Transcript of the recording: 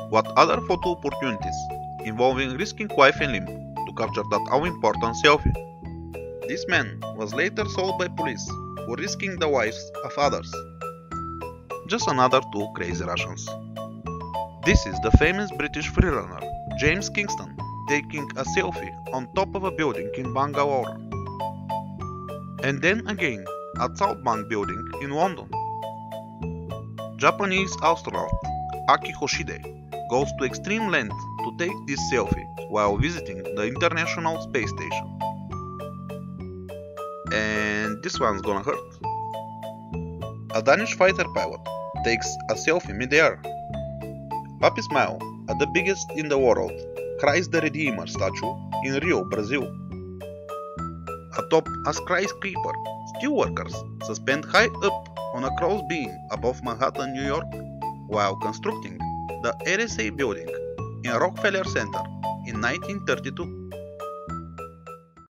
What other photo opportunities involving risking life and limb to capture that all-important selfie? This man was later sold by police for risking the lives of others. Just another two crazy Russians. This is the famous British freerunner James Kingston taking a selfie on top of a building in Bangalore. And then again at South Bank building in London. Japanese astronaut Aki Hoshide goes to extreme length to take this selfie while visiting the International Space Station. And this one's gonna hurt. A Danish fighter pilot takes a selfie mid-air. Happy smile at the biggest in the world, Christ the Redeemer statue in Rio, Brazil. Atop a skyscraper, steelworkers suspend high up on a cross beam above Manhattan, New York, while constructing the RSA building in Rockefeller Center in 1932.